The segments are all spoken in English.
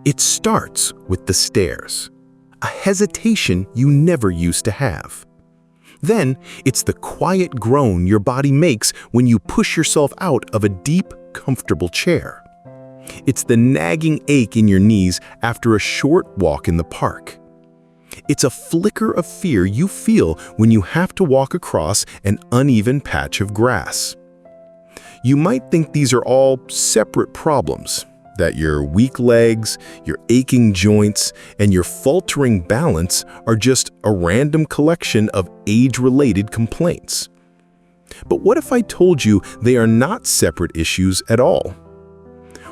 It starts with the stairs, a hesitation you never used to have. Then, it's the quiet groan your body makes when you push yourself out of a deep, comfortable chair. It's the nagging ache in your knees after a short walk in the park. It's a flicker of fear you feel when you have to walk across an uneven patch of grass. You might think these are all separate problems, that your weak legs, your aching joints, and your faltering balance are just a random collection of age-related complaints. But what if I told you they are not separate issues at all?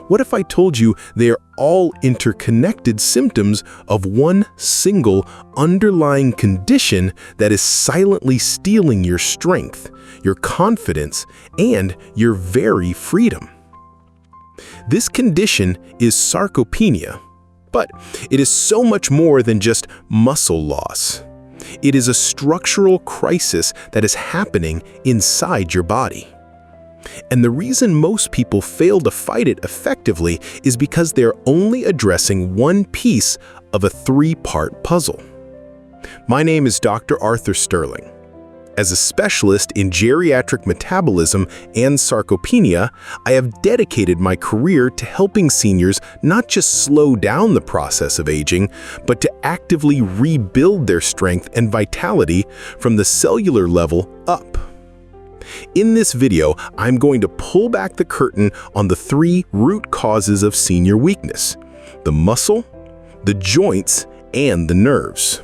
What if I told you they are all interconnected symptoms of one single underlying condition that is silently stealing your strength, your confidence, and your very freedom? This condition is sarcopenia, but it is so much more than just muscle loss. It is a structural crisis that is happening inside your body. And the reason most people fail to fight it effectively is because they're only addressing one piece of a three-part puzzle. My name is Dr. Arthur Sterling. As a specialist in geriatric metabolism and sarcopenia, I have dedicated my career to helping seniors not just slow down the process of aging, but to actively rebuild their strength and vitality from the cellular level up. In this video, I'm going to pull back the curtain on the three root causes of senior weakness: the muscle, the joints, and the nerves.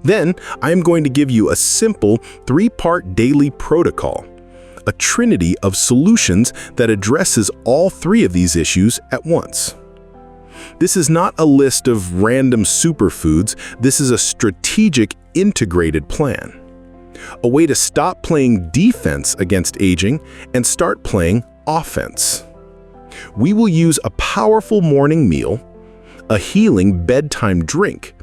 Then, I'm going to give you a simple three-part daily protocol, a trinity of solutions that addresses all three of these issues at once. This is not a list of random superfoods. This is a strategic, integrated plan. A way to stop playing defense against aging and start playing offense. We will use a powerful morning meal, a healing bedtime drink,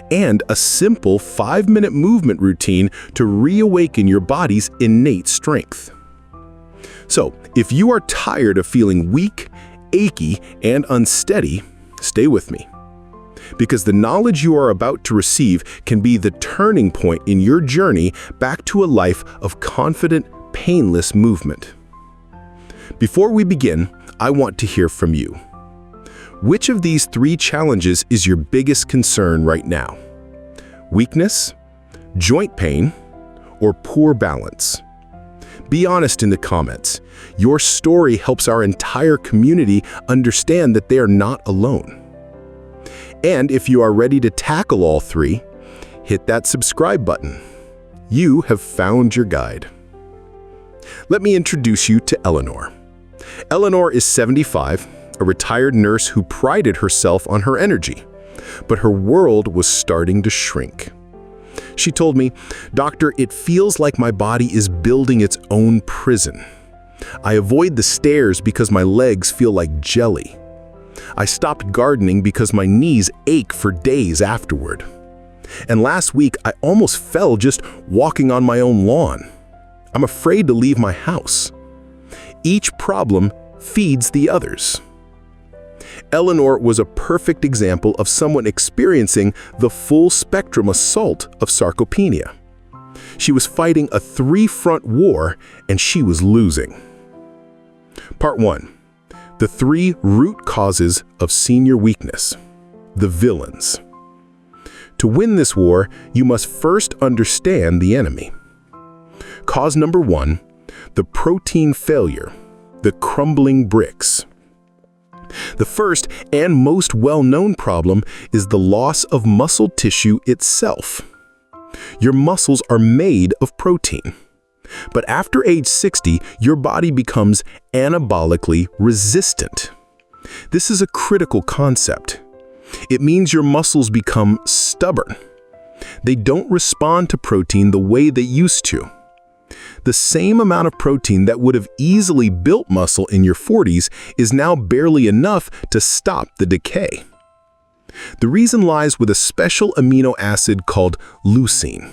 and a simple 5-minute movement routine to reawaken your body's innate strength. So, if you are tired of feeling weak, achy, and unsteady, stay with me. Because the knowledge you are about to receive can be the turning point in your journey back to a life of confident, painless movement. Before we begin, I want to hear from you. Which of these three challenges is your biggest concern right now? Weakness, joint pain, or poor balance? Be honest in the comments. Your story helps our entire community understand that they are not alone. And if you are ready to tackle all three, hit that subscribe button. You have found your guide. Let me introduce you to Eleanor. Eleanor is 75, a retired nurse who prided herself on her energy, but her world was starting to shrink. She told me, "Doctor, it feels like my body is building its own prison. I avoid the stairs because my legs feel like jelly. I stopped gardening because my knees ache for days afterward. And last week, I almost fell just walking on my own lawn. I'm afraid to leave my house." Each problem feeds the others. Eleanor was a perfect example of someone experiencing the full spectrum assault of sarcopenia. She was fighting a three-front war, and she was losing. Part 1. The three root causes of senior weakness. The villains. To win this war, you must first understand the enemy. Cause number 1, the protein failure, the crumbling bricks. The first and most well-known problem is the loss of muscle tissue itself. Your muscles are made of protein. But after age 60, your body becomes anabolically resistant. This is a critical concept. It means your muscles become stubborn. They don't respond to protein the way they used to. The same amount of protein that would have easily built muscle in your 40s is now barely enough to stop the decay. The reason lies with a special amino acid called leucine.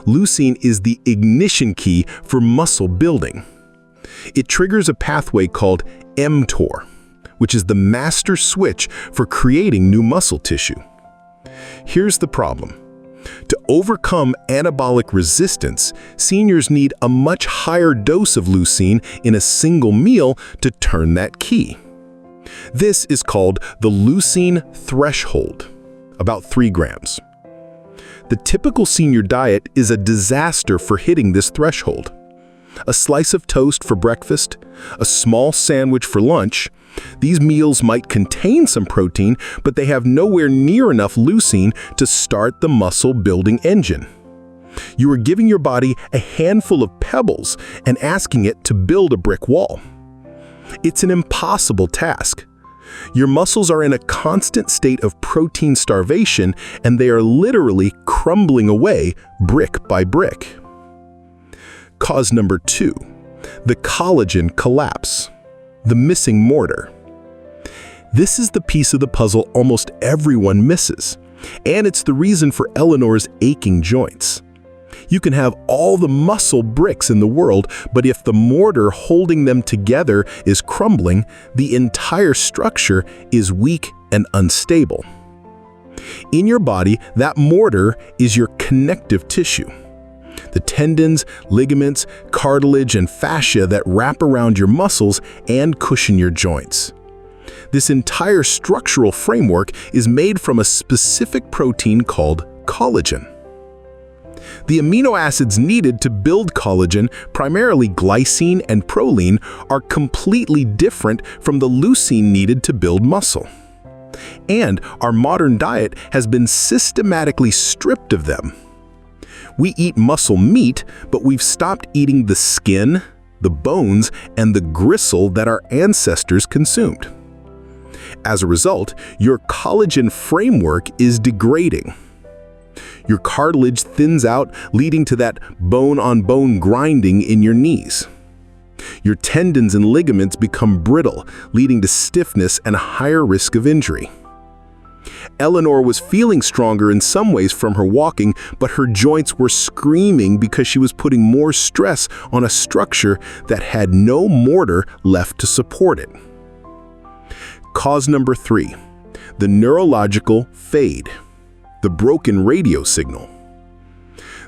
Leucine is the ignition key for muscle building. It triggers a pathway called mTOR, which is the master switch for creating new muscle tissue. Here's the problem. To overcome anabolic resistance, seniors need a much higher dose of leucine in a single meal to turn that key. This is called the leucine threshold, about 3 grams. The typical senior diet is a disaster for hitting this threshold. A slice of toast for breakfast, a small sandwich for lunch. These meals might contain some protein, but they have nowhere near enough leucine to start the muscle-building engine. You are giving your body a handful of pebbles and asking it to build a brick wall. It's an impossible task. Your muscles are in a constant state of protein starvation, and they are literally crumbling away brick by brick. Cause number 2, the collagen collapse, the missing mortar. This is the piece of the puzzle almost everyone misses, and it's the reason for Eleanor's aching joints. You can have all the muscle bricks in the world, but if the mortar holding them together is crumbling, the entire structure is weak and unstable. In your body, that mortar is your connective tissue. The tendons, ligaments, cartilage, and fascia that wrap around your muscles and cushion your joints. This entire structural framework is made from a specific protein called collagen. The amino acids needed to build collagen, primarily glycine and proline, are completely different from the leucine needed to build muscle. And our modern diet has been systematically stripped of them. We eat muscle meat, but we've stopped eating the skin, the bones, and the gristle that our ancestors consumed. As a result, your collagen framework is degrading. Your cartilage thins out, leading to that bone-on-bone grinding in your knees. Your tendons and ligaments become brittle, leading to stiffness and a higher risk of injury. Eleanor was feeling stronger in some ways from her walking, but her joints were screaming because she was putting more stress on a structure that had no mortar left to support it. Cause number 3, the neurological fade, the broken radio signal.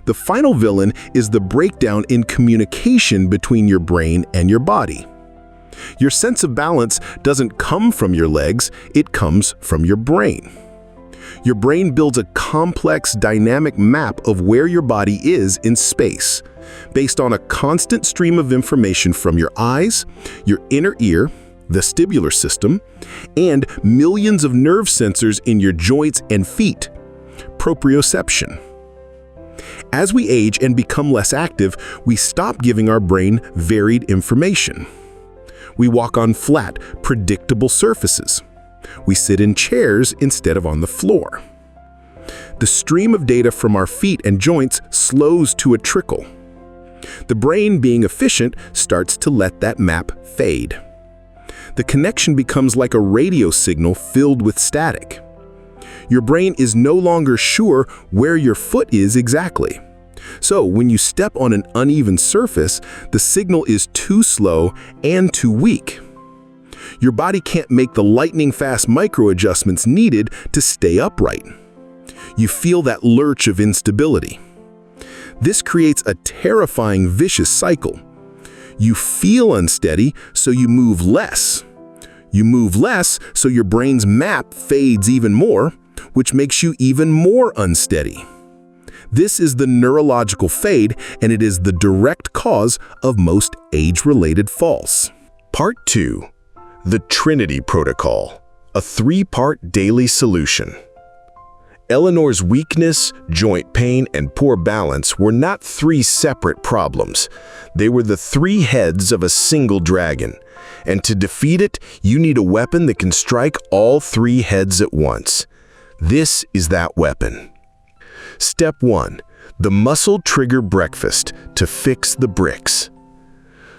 The final villain is the breakdown in communication between your brain and your body. Your sense of balance doesn't come from your legs, it comes from your brain. Your brain builds a complex, dynamic map of where your body is in space, based on a constant stream of information from your eyes, your inner ear, vestibular system, and millions of nerve sensors in your joints and feet, proprioception. As we age and become less active, we stop giving our brain varied information. We walk on flat, predictable surfaces. We sit in chairs instead of on the floor. The stream of data from our feet and joints slows to a trickle. The brain, being efficient, starts to let that map fade. The connection becomes like a radio signal filled with static. Your brain is no longer sure where your foot is exactly. So when you step on an uneven surface, the signal is too slow and too weak. Your body can't make the lightning-fast micro-adjustments needed to stay upright. You feel that lurch of instability. This creates a terrifying vicious cycle. You feel unsteady, so you move less. You move less, so your brain's map fades even more, which makes you even more unsteady. This is the neurological fade, and it is the direct cause of most age-related falls. Part 2. The Trinity Protocol, a 3-part daily solution. Eleanor's weakness, joint pain, and poor balance were not 3 separate problems. They were the 3 heads of a single dragon. And to defeat it, you need a weapon that can strike all 3 heads at once. This is that weapon. Step 1. The muscle trigger breakfast to fix the bricks.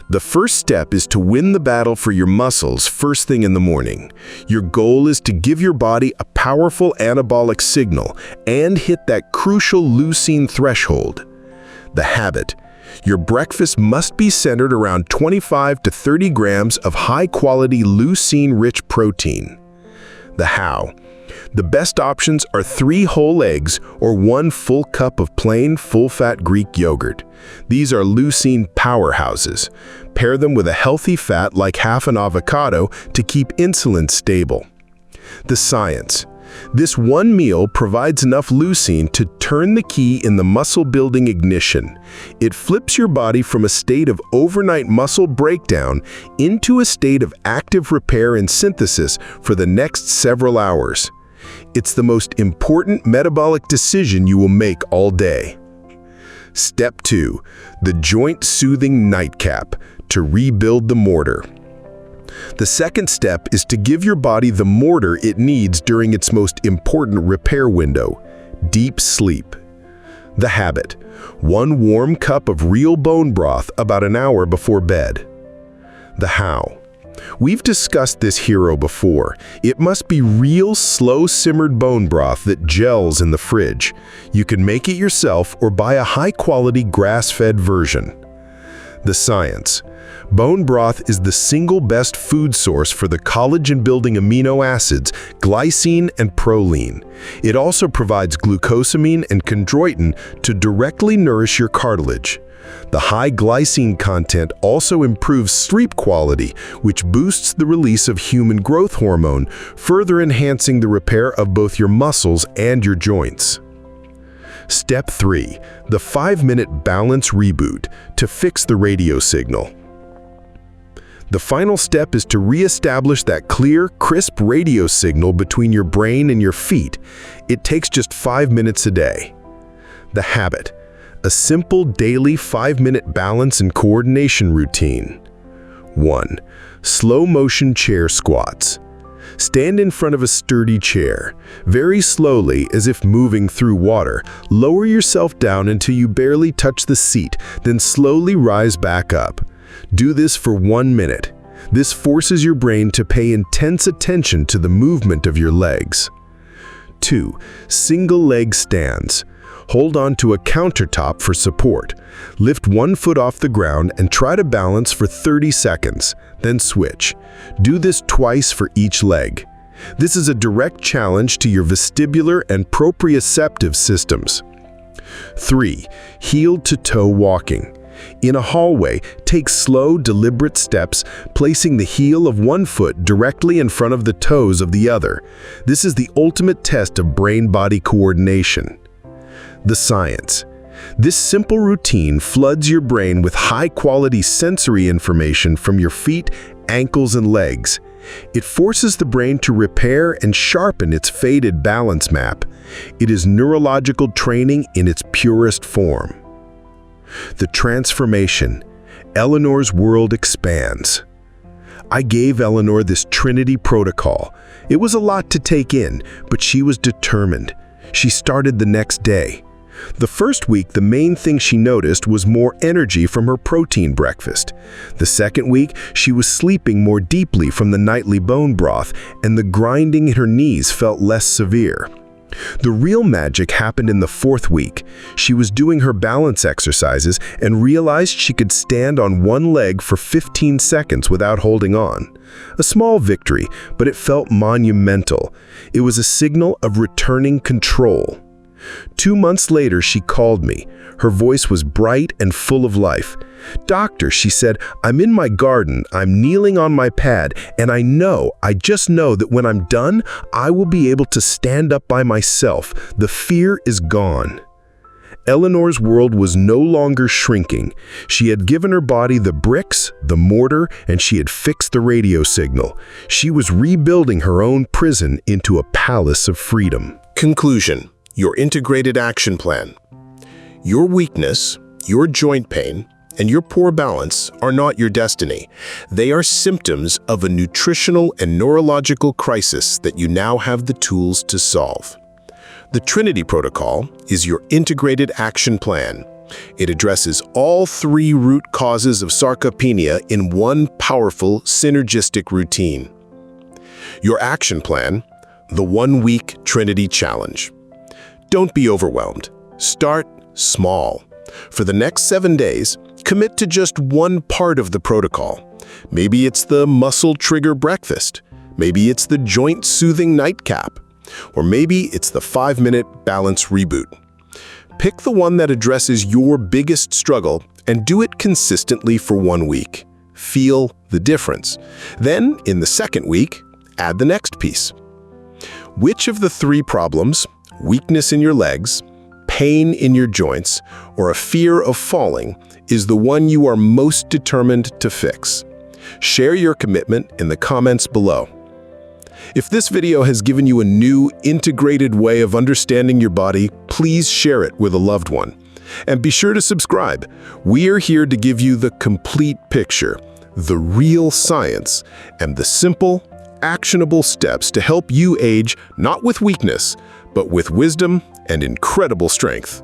The first step is to win the battle for your muscles first thing in the morning. Your goal is to give your body a powerful anabolic signal and hit that crucial leucine threshold. The habit, Your breakfast must be centered around 25 to 30 grams of high-quality leucine-rich protein. The how. The best options are 3 whole eggs or 1 full cup of plain, full-fat Greek yogurt. These are leucine powerhouses. Pair them with a healthy fat like half an avocado to keep insulin stable. The science. This one meal provides enough leucine to turn the key in the muscle-building ignition. It flips your body from a state of overnight muscle breakdown into a state of active repair and synthesis for the next several hours. It's the most important metabolic decision you will make all day. Step 2. The joint-soothing nightcap to rebuild the mortar. The second step is to give your body the mortar it needs during its most important repair window, deep sleep. The habit. 1 warm cup of real bone broth about an hour before bed. The how. We've discussed this hero before. It must be real slow-simmered bone broth that gels in the fridge. You can make it yourself or buy a high-quality grass-fed version. The science. Bone broth is the single best food source for the collagen-building amino acids, glycine and proline. It also provides glucosamine and chondroitin to directly nourish your cartilage. The high glycine content also improves sleep quality, which boosts the release of human growth hormone, further enhancing the repair of both your muscles and your joints. Step 3. The 5-minute balance reboot to fix the radio signal. The final step is to re-establish that clear, crisp radio signal between your brain and your feet. It takes just 5 minutes a day. The habit. A simple daily 5-minute balance and coordination routine. 1. Slow-motion chair squats. Stand in front of a sturdy chair. Very slowly, as if moving through water, lower yourself down until you barely touch the seat, then slowly rise back up. Do this for 1 minute. This forces your brain to pay intense attention to the movement of your legs. 2. Single leg stands. Hold on to a countertop for support. Lift 1 foot off the ground and try to balance for 30 seconds, then switch. Do this twice for each leg. This is a direct challenge to your vestibular and proprioceptive systems. 3. Heel-to-toe walking. In a hallway, take slow, deliberate steps, placing the heel of 1 foot directly in front of the toes of the other. This is the ultimate test of brain-body coordination. The science. This simple routine floods your brain with high-quality sensory information from your feet, ankles, and legs. It forces the brain to repair and sharpen its faded balance map. It is neurological training in its purest form. The transformation. Eleanor's world expands. I gave Eleanor this Trinity Protocol. It was a lot to take in, but she was determined. She started the next day. The first week, the main thing she noticed was more energy from her protein breakfast. The second week, she was sleeping more deeply from the nightly bone broth, and the grinding in her knees felt less severe. The real magic happened in the 4th week. She was doing her balance exercises and realized she could stand on 1 leg for 15 seconds without holding on. A small victory, but it felt monumental. It was a signal of returning control. 2 months later, she called me. Her voice was bright and full of life. "Doctor," she said, "I'm in my garden, I'm kneeling on my pad, and I just know that when I'm done, I will be able to stand up by myself. The fear is gone." Eleanor's world was no longer shrinking. She had given her body the bricks, the mortar, and she had fixed the radio signal. She was rebuilding her own prison into a palace of freedom. Conclusion. Your integrated action plan. Your weakness, your joint pain, and your poor balance are not your destiny. They are symptoms of a nutritional and neurological crisis that you now have the tools to solve. The Trinity Protocol is your integrated action plan. It addresses all 3 root causes of sarcopenia in one powerful, synergistic routine. Your action plan, the 1-week Trinity Challenge. Don't be overwhelmed. Start small. For the next 7 days, commit to just one part of the protocol. Maybe it's the muscle trigger breakfast. Maybe it's the joint soothing nightcap. Or maybe it's the 5-minute balance reboot. Pick the one that addresses your biggest struggle and do it consistently for 1 week. Feel the difference. Then, in the second week, add the next piece. Which of the 3 problems, weakness in your legs, pain in your joints, or a fear of falling, is the one you are most determined to fix? Share your commitment in the comments below. If this video has given you a new, integrated way of understanding your body, please share it with a loved one. And be sure to subscribe. We are here to give you the complete picture, the real science, and the simple, actionable steps to help you age not with weakness, but with wisdom and incredible strength.